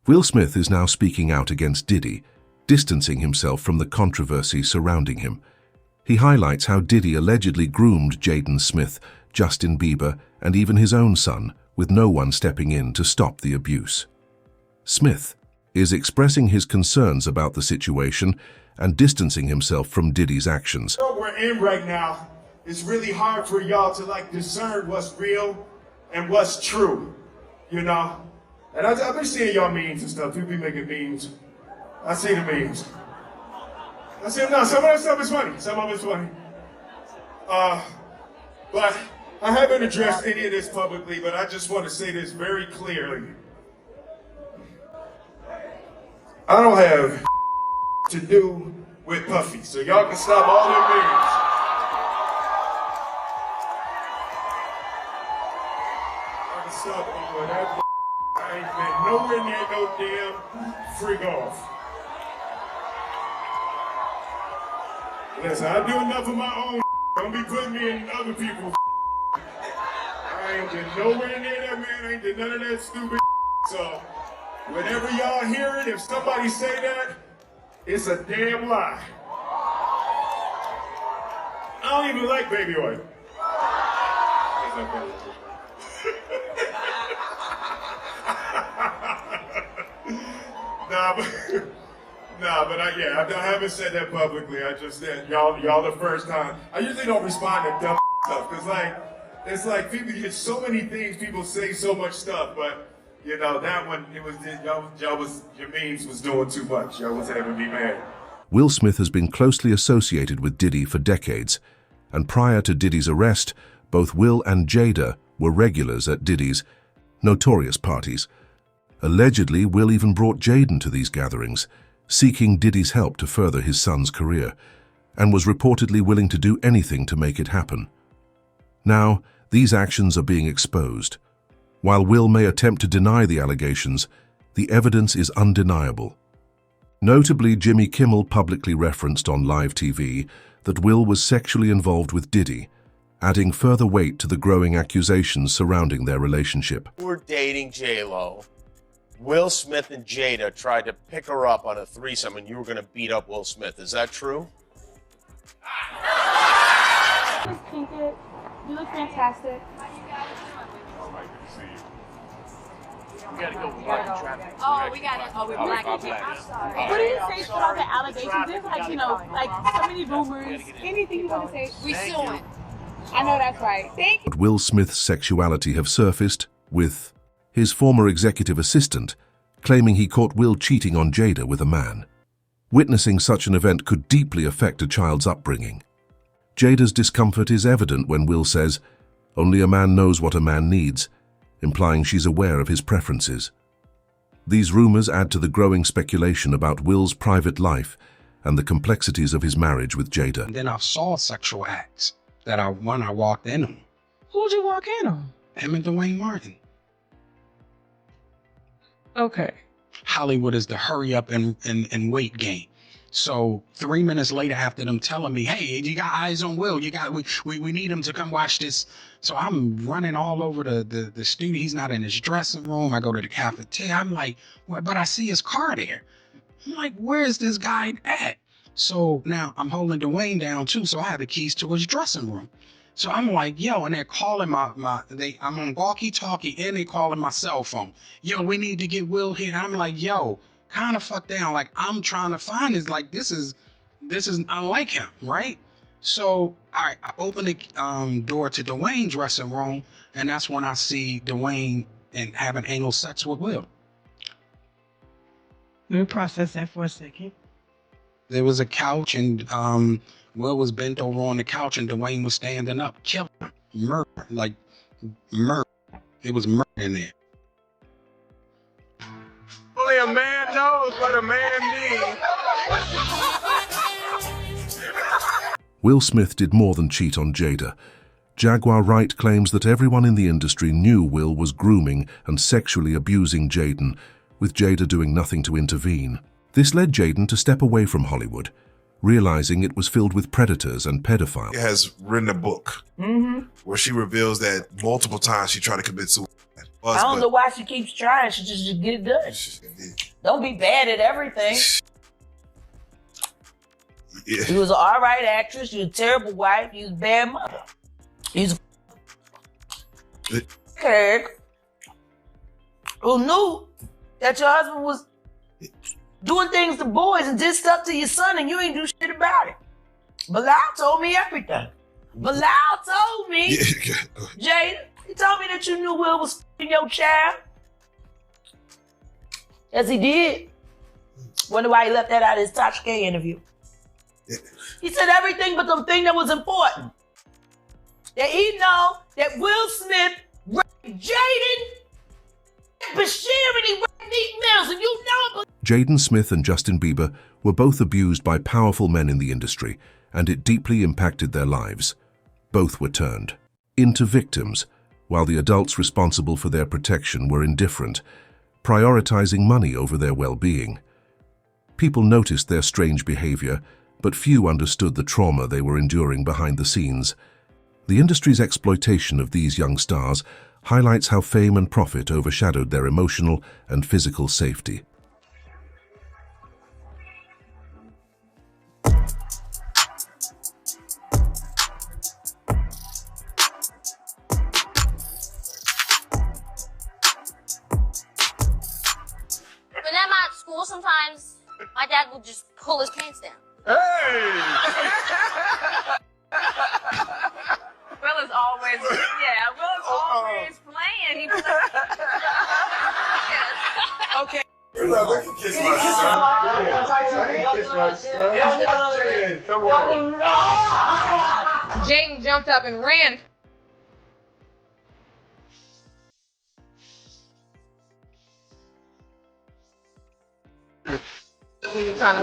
Will Smith is now speaking out against Diddy, distancing himself from the controversy surrounding him. He highlights how Diddy allegedly groomed Jaden Smith, Justin Bieber, and even his own son, with no one stepping in to stop the abuse. Smith is expressing his concerns about the situation and distancing himself from Diddy's actions. What we're in right now, it's really hard for y'all to discern what's real and what's true, you know? And I've been seeing y'all memes and stuff. People be making memes. I see the memes. I see them now. Some of that stuff is funny. Some of it's funny. But I haven't addressed any of this publicly, but I just want to say this very clearly. I don't have to do with Puffy, so y'all can stop all their memes. I can stop all of that. I ain't been nowhere near no damn freak off. Listen, I do enough of my own. Don't be putting me in other people's. I ain't been nowhere near that man. I ain't did none of that stupid. So, whenever y'all hear it, if somebody say that, it's a damn lie. I don't even like baby oil. But I haven't said that publicly. I just said y'all the first time. I usually don't respond to dumb stuff because it's like people get so many things. People say so much stuff, but you know that one your memes was doing too much. Y'all was having me mad. Will Smith has been closely associated with Diddy for decades, and prior to Diddy's arrest, both Will and Jada were regulars at Diddy's notorious parties. Allegedly, Will even brought Jaden to these gatherings, seeking Diddy's help to further his son's career, and was reportedly willing to do anything to make it happen. Now, these actions are being exposed. While Will may attempt to deny the allegations, the evidence is undeniable. Notably, Jimmy Kimmel publicly referenced on live TV that Will was sexually involved with Diddy, adding further weight to the growing accusations surrounding their relationship. We're dating J-Lo. Will Smith and Jada tried to pick her up on a threesome and you were going to beat up Will Smith. Is that true? Miss Pinkett, you look fantastic. We gotta go. Traffic. Oh, we got it. Oh, we're black. I'm sorry. What do you say about the allegations? There's so many rumors. Anything you want to say? We suing. I know that's right. Thank you. But Will Smith's sexuality have surfaced, with his former executive assistant claiming he caught Will cheating on Jada with a man. Witnessing such an event could deeply affect a child's upbringing. Jada's discomfort is evident when Will says, "Only a man knows what a man needs," implying she's aware of his preferences. These rumors add to the growing speculation about Will's private life and the complexities of his marriage with Jada. And then I saw sexual acts that I walked in them. Who'd you walk in on? Him and Dwayne Martin. Okay. Hollywood is the hurry up and wait game. So 3 minutes later, after them telling me, "Hey, you got eyes on Will, we need him to come watch this." So I'm running all over the studio. He's not in his dressing room. I go to the cafeteria. I'm like, "What?" But I see his car there. I'm like, "Where is this guy at?" So now I'm holding Dwayne down too. So I have the keys to his dressing room. So I'm like, "Yo," and they're calling I'm on walkie-talkie and they calling my cell phone. "Yo, we need to get Will here." I'm like, "Yo, kind of fuck down." Like, I'm trying to find this. Like, this is unlike him, right? So I open the door to Dwayne's dressing room, and that's when I see Dwayne and having anal sex with Will. Let me process that for a second. There was a couch, and Will was bent over on the couch, and Dwayne was standing up, killing him. Murder. It was murder in there. Only a man knows what a man needs. Will Smith did more than cheat on Jada. Jaguar Wright claims that everyone in the industry knew Will was grooming and sexually abusing Jaden, with Jada doing nothing to intervene. This led Jaden to step away from Hollywood, realizing it was filled with predators and pedophiles. Has written a book where she reveals that multiple times she tried to commit suicide. I don't know why she keeps trying. She just get it done. Don't be bad at everything. Yeah. You was an all right actress. You was a terrible wife. You was a bad mother. You was a kid who knew that your husband was doing things to boys and did stuff to your son and you ain't do shit about it. Bilal told me everything. Bilal told me, Jaden, he told me that you knew Will was f***ing your child. Yes, he did. Wonder why he left that out of his Tasha K interview. He said everything but the thing that was important. That he know that Will Smith raped Jaden, Bashir, and he raped Neat Mills, and you know it. Jaden Smith and Justin Bieber were both abused by powerful men in the industry, and it deeply impacted their lives. Both were turned into victims, while the adults responsible for their protection were indifferent, prioritizing money over their well-being. People noticed their strange behavior, but few understood the trauma they were enduring behind the scenes. The industry's exploitation of these young stars highlights how fame and profit overshadowed their emotional and physical safety. When I'm at school, sometimes my dad will just pull his pants down. Hey! Will is always, Will is always playing. He plays. Okay. Kiss my son. Come on. Jaden jumped up and ran.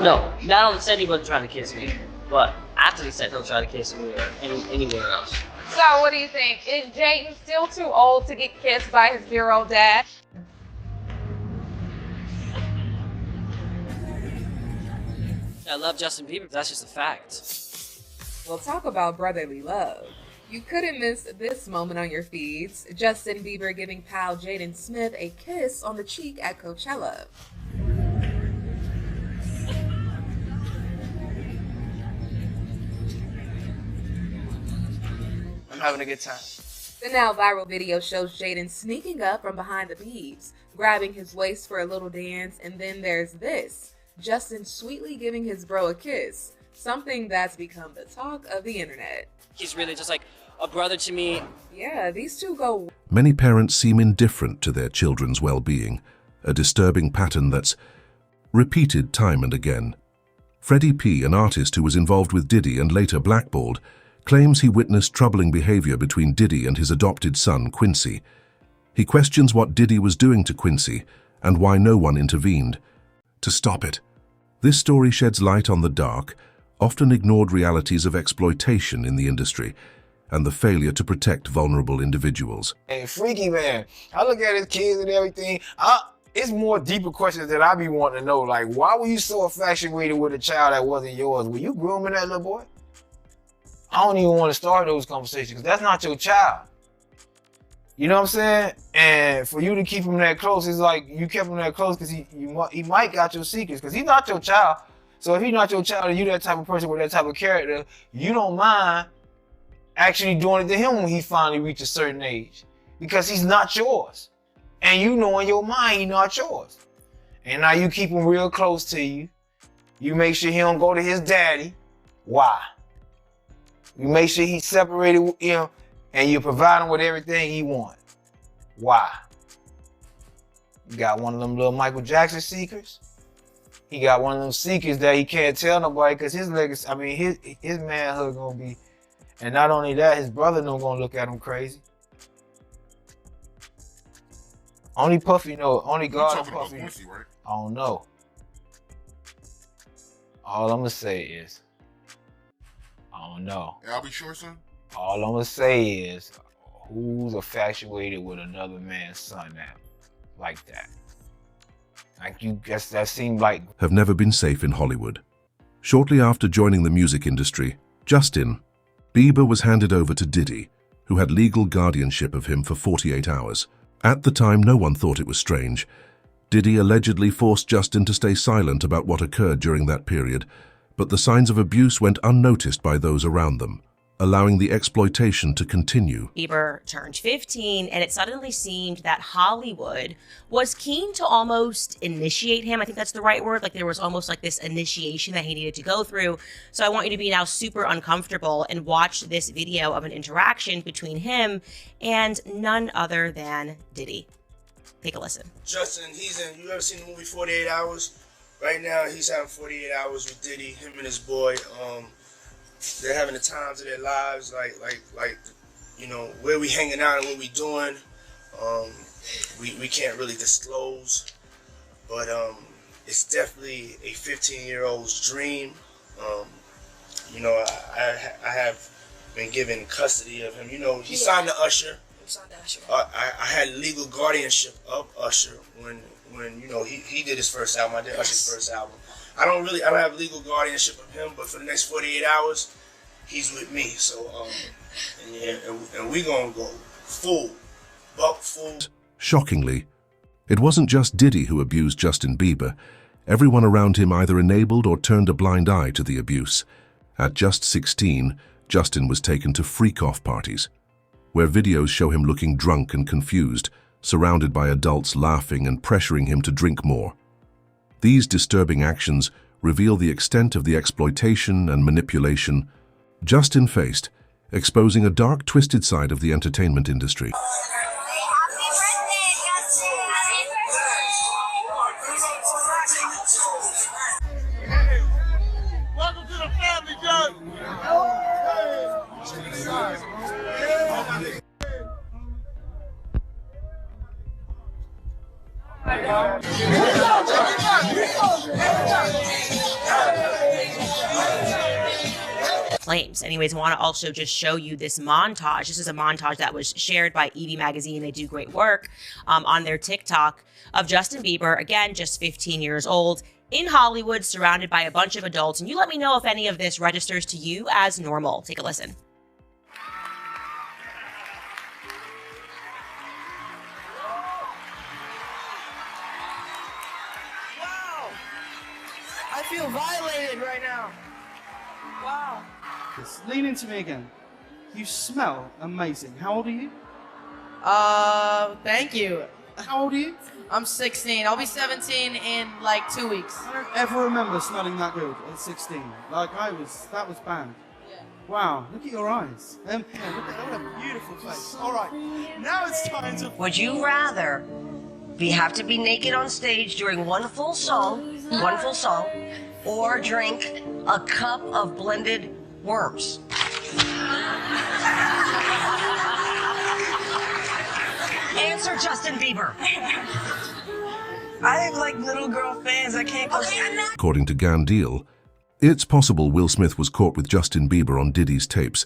No, not only said he wasn't trying to kiss me, but after he said he'll try to kiss me or anywhere else. So what do you think? Is Jaden still too old to get kissed by his dear-old dad? I love Justin Bieber, but that's just a fact. Well, talk about brotherly love. You couldn't miss this moment on your feeds. Justin Bieber giving pal Jaden Smith a kiss on the cheek at Coachella. I'm having a good time. The now viral video shows Jaden sneaking up from behind the Biebs, grabbing his waist for a little dance, and then there's this. Justin sweetly giving his bro a kiss, something that's become the talk of the internet. He's really just like a brother to me. Yeah, these two go. Many parents seem indifferent to their children's well-being, a disturbing pattern that's repeated time and again. Freddie P., an artist who was involved with Diddy and later blackballed, claims he witnessed troubling behavior between Diddy and his adopted son, Quincy. He questions what Diddy was doing to Quincy and why no one intervened to stop it. This story sheds light on the dark, often ignored realities of exploitation in the industry and the failure to protect vulnerable individuals. And Freaky Man, I look at his kids and everything, it's more deeper questions that I be wanting to know, like, why were you so infatuated with a child that wasn't yours? Were you grooming that little boy? I don't even want to start those conversations because that's not your child. You know what I'm saying? And for you to keep him that close, it's like you kept him that close because he might got your secrets because he's not your child. So if he's not your child and you that type of person with that type of character, you don't mind actually doing it to him when he finally reaches a certain age because he's not yours. And you know in your mind he's not yours. And now you keep him real close to you. You make sure he don't go to his daddy. Why? You make sure he's separated with him and you provide him with everything he wants. Why? You got one of them little Michael Jackson secrets. He got one of them secrets that he can't tell nobody because his legacy, I mean, his manhood gonna be, and not only that, his brother not gonna look at him crazy. Only Puffy know, only God and Puffy. Quincy, right? I don't know. All I'm gonna say is, I don't know. Yeah, I'll be sure, son. All I'm gonna say is, who's infatuated with another man's son now, like that? Like you guess that seemed like have never been safe in Hollywood. Shortly after joining the music industry, Justin Bieber was handed over to Diddy, who had legal guardianship of him for 48 hours. At the time, no one thought it was strange. Diddy allegedly forced Justin to stay silent about what occurred during that period, but the signs of abuse went unnoticed by those around them, allowing the exploitation to continue. Bieber turned 15, and it suddenly seemed that Hollywood was keen to almost initiate him. I think that's the right word. Like there was almost like this initiation that he needed to go through. So I want you to be now super uncomfortable and watch this video of an interaction between him and none other than Diddy. Take a listen. Justin, you ever seen the movie 48 Hours? Right now, he's having 48 hours with Diddy, him and his boy. They're having the times of their lives, like you know, where we hanging out and what we doing. We can't really disclose, but it's definitely a 15-year-old's dream. You know, I have been given custody of him. You know, he signed to Usher. I had legal guardianship of Usher when you know he did his first album. I did Usher's first album. I don't have legal guardianship of him, but for the next 48 hours, he's with me. So and we gonna go full. Shockingly, it wasn't just Diddy who abused Justin Bieber. Everyone around him either enabled or turned a blind eye to the abuse. At just 16, Justin was taken to freak-off parties, where videos show him looking drunk and confused, surrounded by adults laughing and pressuring him to drink more. These disturbing actions reveal the extent of the exploitation and manipulation Justin faced, exposing a dark, twisted side of the entertainment industry. Welcome to the family, Justin. Flames. Anyways, I want to also just show you this montage. This is a montage that was shared by Evie Magazine. They do great work on their TikTok of Justin Bieber, again, just 15 years old, in Hollywood, surrounded by a bunch of adults. And you let me know if any of this registers to you as normal. Take a listen. Wow! I feel violated right now. Wow. Lean into me again. You smell amazing. How old are you? Thank you. How old are you? I'm 16. I'll be 17 in like 2 weeks. I don't ever remember smelling that good at 16. Like that was bad. Yeah. Wow, look at your eyes. Yeah, look at what a beautiful face. All right, now it's time to... Would you rather have to be naked on stage during one full song, or drink a cup of blended worms? Answer, Justin Bieber. I have like little girl fans. I can't go. According to Gandil, it's possible Will Smith was caught with Justin Bieber on Diddy's tapes,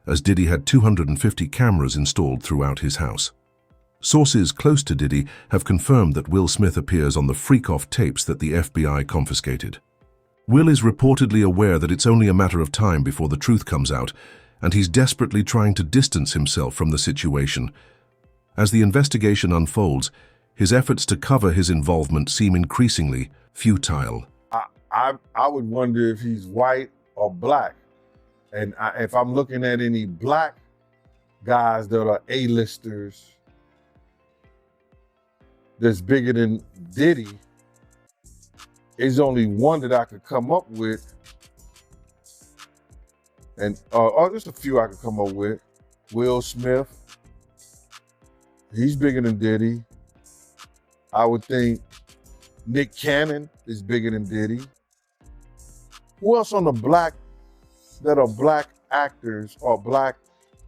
as Diddy had 250 cameras installed throughout his house. Sources close to Diddy have confirmed that Will Smith appears on the freak-off tapes that the FBI confiscated. Will is reportedly aware that it's only a matter of time before the truth comes out, and he's desperately trying to distance himself from the situation. As the investigation unfolds, his efforts to cover his involvement seem increasingly futile. I would wonder if he's white or black. And if I'm looking at any black guys that are A-listers that's bigger than Diddy, there's only one that I could come up with, and just a few I could come up with. Will Smith, he's bigger than Diddy. I would think Nick Cannon is bigger than Diddy. Who else on the black that are black actors or black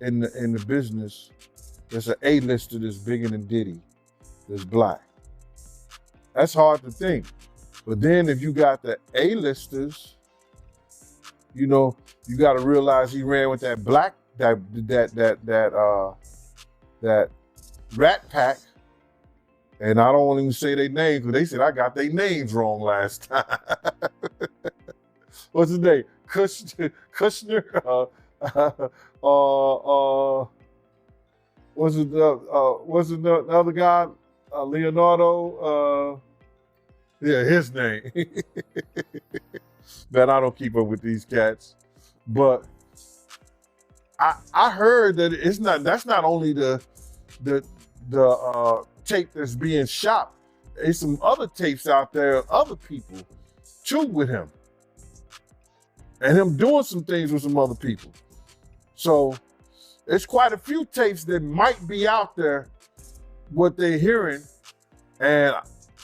in the business? There's an A-lister that's bigger than Diddy. That's black. That's hard to think. But then if you got the A-listers, you know, you got to realize he ran with that black that Rat Pack. And I don't want to even say their names, because they said I got their names wrong last time. What's his name? Kushner? was it the other guy, Leonardo? Yeah, his name. That I don't keep up with these cats, but I heard that that's not only the tape that's being shot. There's some other tapes out there, other people too with him, and him doing some things with some other people. So there's quite a few tapes that might be out there, what they're hearing, and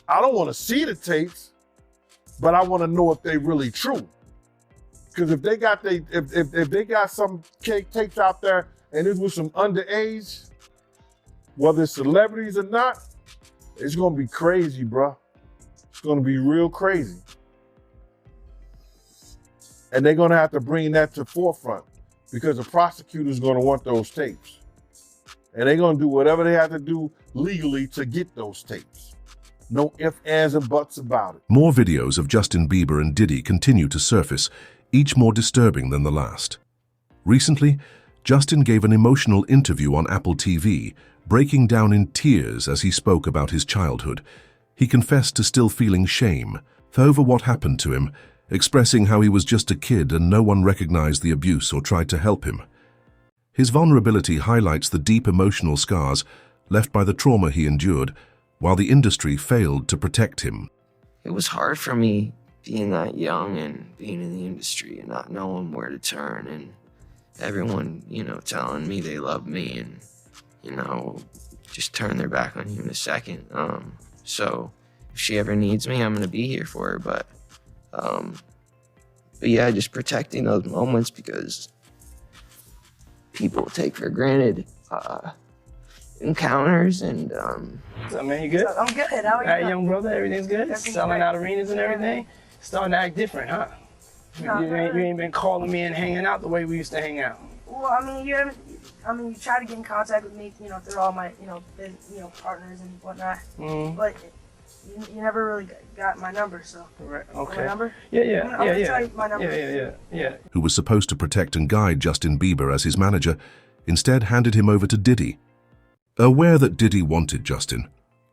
I don't want to see the tapes, but I want to know if they really true. Because if they got if they got some tapes out there and it's with some underage, whether it's celebrities or not, it's gonna be crazy, bro. It's gonna be real crazy. And they're gonna have to bring that to forefront because the prosecutor's gonna want those tapes. And they're gonna do whatever they have to do legally to get those tapes. No ifs, ands, and buts about it. More videos of Justin Bieber and Diddy continue to surface, each more disturbing than the last. Recently, Justin gave an emotional interview on Apple TV, breaking down in tears as he spoke about his childhood. He confessed to still feeling shame over what happened to him, expressing how he was just a kid and no one recognized the abuse or tried to help him. His vulnerability highlights the deep emotional scars left by the trauma he endured, while the industry failed to protect him. It was hard for me being that young and being in the industry and not knowing where to turn, and everyone, telling me they love me and, just turn their back on you in a second. So if she ever needs me, I'm gonna be here for her. But yeah, just protecting those moments because people take for granted encounters and So, man, you good? I'm good. How are you? Hey, young brother, everything's good? Everything's Selling great. out arenas and everything? Starting to act different, huh? You ain't been calling me and hanging out the way we used to hang out. Well, you try to get in contact with me, through all my, partners and whatnot. Mm-hmm. But you never really got my number, so. Right. My Okay. number? Yeah. I'm gonna tell you my number. Yeah. Who was supposed to protect and guide Justin Bieber as his manager, instead handed him over to Diddy. Aware that Diddy wanted Justin,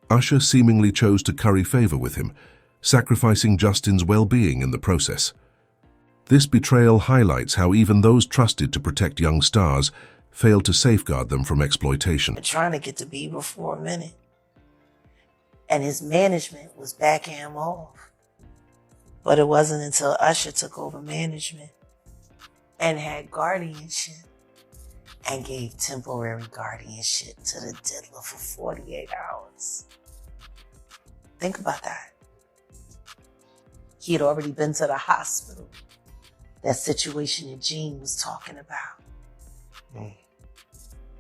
Usher seemingly chose to curry favor with him, sacrificing Justin's well-being in the process. This betrayal highlights how even those trusted to protect young stars failed to safeguard them from exploitation. Trying to get to Bieber for a minute. And his management was backing him off. But it wasn't until Usher took over management and had guardianship and gave temporary guardianship to the diddler for 48 hours. Think about that. He had already been to the hospital. That situation that Gene was talking about.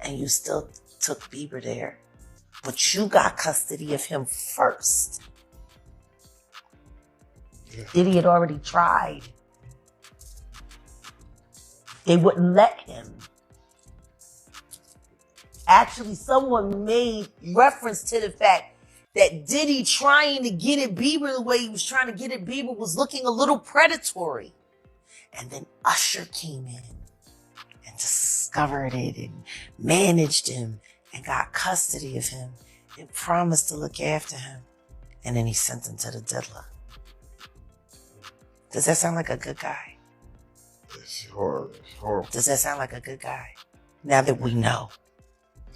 And you still took Bieber there. But you got custody of him first. Diddy had already tried. They wouldn't let him. Actually, someone made reference to the fact that Diddy trying to get at Bieber the way he was trying to get at Bieber was looking a little predatory. And then Usher came in and discovered it and managed him and got custody of him and promised to look after him. And then he sent him to the diddler. Does that sound like a good guy? It's horrible. It's horrible. Does that sound like a good guy? Now that we know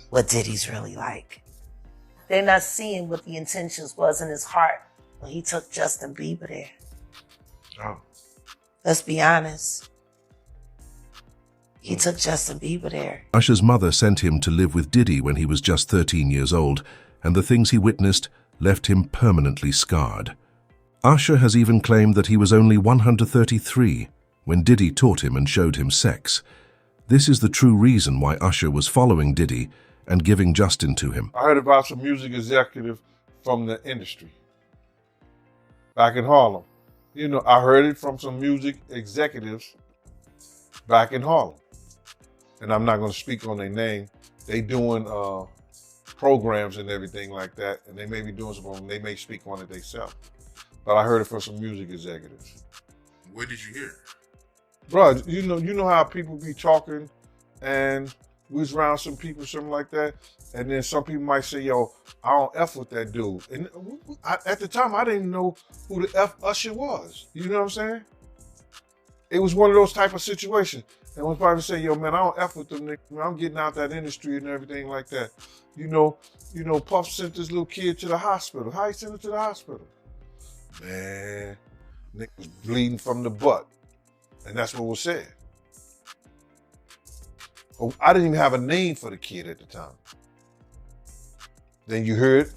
what Diddy's really like. They're not seeing what the intentions was in his heart when he took Justin Bieber there. Oh. Let's be honest. He took Justin Bieber there. Usher's mother sent him to live with Diddy when he was just 13 years old, and the things he witnessed left him permanently scarred. Usher has even claimed that he was only 133 when Diddy taught him and showed him sex. This is the true reason why Usher was following Diddy and giving Justin to him. I heard about some music executive from the industry back in Harlem. I heard it from some music executives back in Harlem. And I'm not going to speak on their name. They doing programs and everything like that, and they may be doing something. They may speak on it themselves. But I heard it from some music executives. Where did you hear? Bro, you know how people be talking, and we was around some people, something like that, and then some people might say, yo, I don't F with that dude. And at the time, I didn't know who the F Usher was. You know what I'm saying? It was one of those type of situations. And one probably say, yo, man, I don't F with them niggas. Man, I'm getting out that industry and everything like that. You know, Puff sent this little kid to the hospital. How he sent him to the hospital? Man, nigga was bleeding from the butt. And that's what was said. Oh, I didn't even have a name for the kid at the time. Then you heard,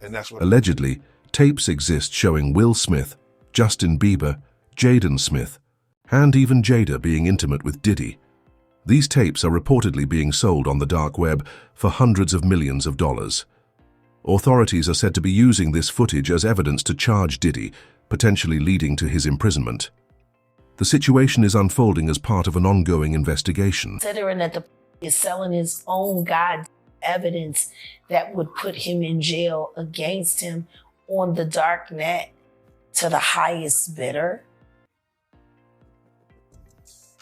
and that's what... Allegedly, tapes exist showing Will Smith, Justin Bieber, Jaden Smith, and even Jada being intimate with Diddy. These tapes are reportedly being sold on the dark web for hundreds of millions of dollars. Authorities are said to be using this footage as evidence to charge Diddy, potentially leading to his imprisonment. The situation is unfolding as part of an ongoing investigation. Considering that the is selling his own evidence that would put him in jail against him on the dark net to the highest bidder.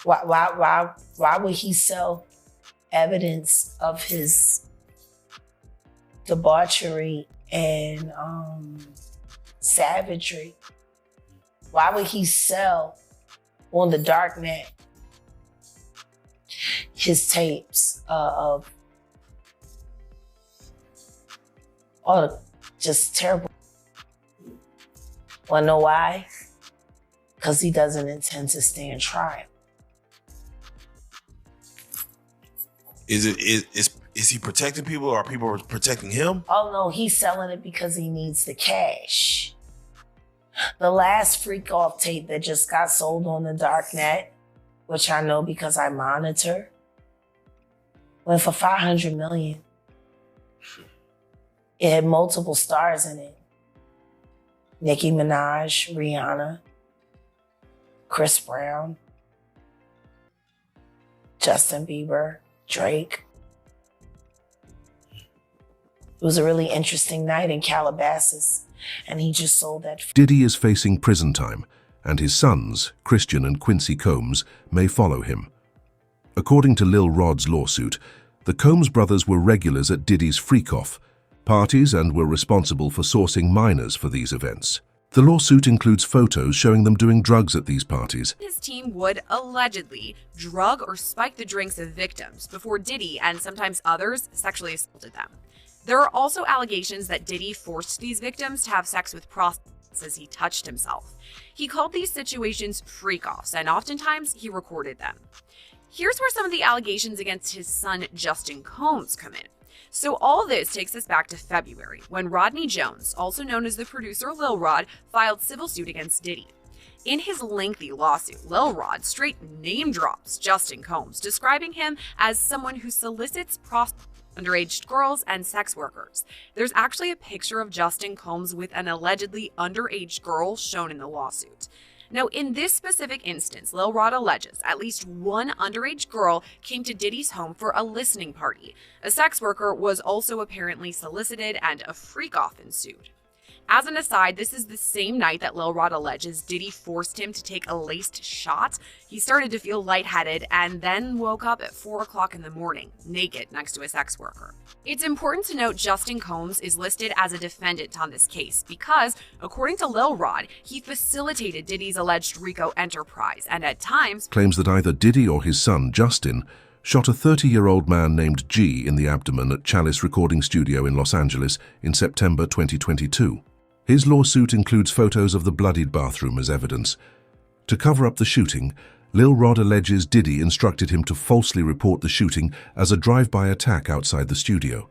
Why would he sell evidence of his debauchery and savagery? Why would he sell on the dark net his tapes of all the just terrible? Wanna know why? Because he doesn't intend to stand trial. Is he protecting people, or are people protecting him? Oh no, he's selling it because he needs the cash. The last freak off tape that just got sold on the dark net, which I know because I monitor, went for $500 million. It had multiple stars in it. Nicki Minaj, Rihanna, Chris Brown, Justin Bieber, Drake. It was a really interesting night in Calabasas, and he just sold that. Diddy is facing prison time, and his sons, Christian and Quincy Combs, may follow him. According to Lil Rod's lawsuit, the Combs brothers were regulars at Diddy's freak-off parties and were responsible for sourcing minors for these events. The lawsuit includes photos showing them doing drugs at these parties. His team would allegedly drug or spike the drinks of victims before Diddy and sometimes others sexually assaulted them. There are also allegations that Diddy forced these victims to have sex with prostitutes as he touched himself. He called these situations freak-offs, and oftentimes he recorded them. Here's where some of the allegations against his son Justin Combs come in. So all this takes us back to February, when Rodney Jones, also known as the producer Lil Rod, filed civil suit against Diddy. In his lengthy lawsuit, Lil Rod straight name drops Justin Combs, describing him as someone who solicits prostitutes, underage girls, and sex workers. There's actually a picture of Justin Combs with an allegedly underage girl shown in the lawsuit. Now, in this specific instance, Lil Rod alleges at least one underage girl came to Diddy's home for a listening party. A sex worker was also apparently solicited, and a freak-off ensued. As an aside, this is the same night that Lil Rod alleges Diddy forced him to take a laced shot. He started to feel lightheaded and then woke up at 4 o'clock in the morning, naked next to a sex worker. It's important to note Justin Combs is listed as a defendant on this case because, according to Lil Rod, he facilitated Diddy's alleged RICO enterprise and at times claims that either Diddy or his son, Justin, shot a 30-year-old man named G in the abdomen at Chalice Recording Studio in Los Angeles in September 2022. His lawsuit includes photos of the bloodied bathroom as evidence. To cover up the shooting, Lil Rod alleges Diddy instructed him to falsely report the shooting as a drive-by attack outside the studio.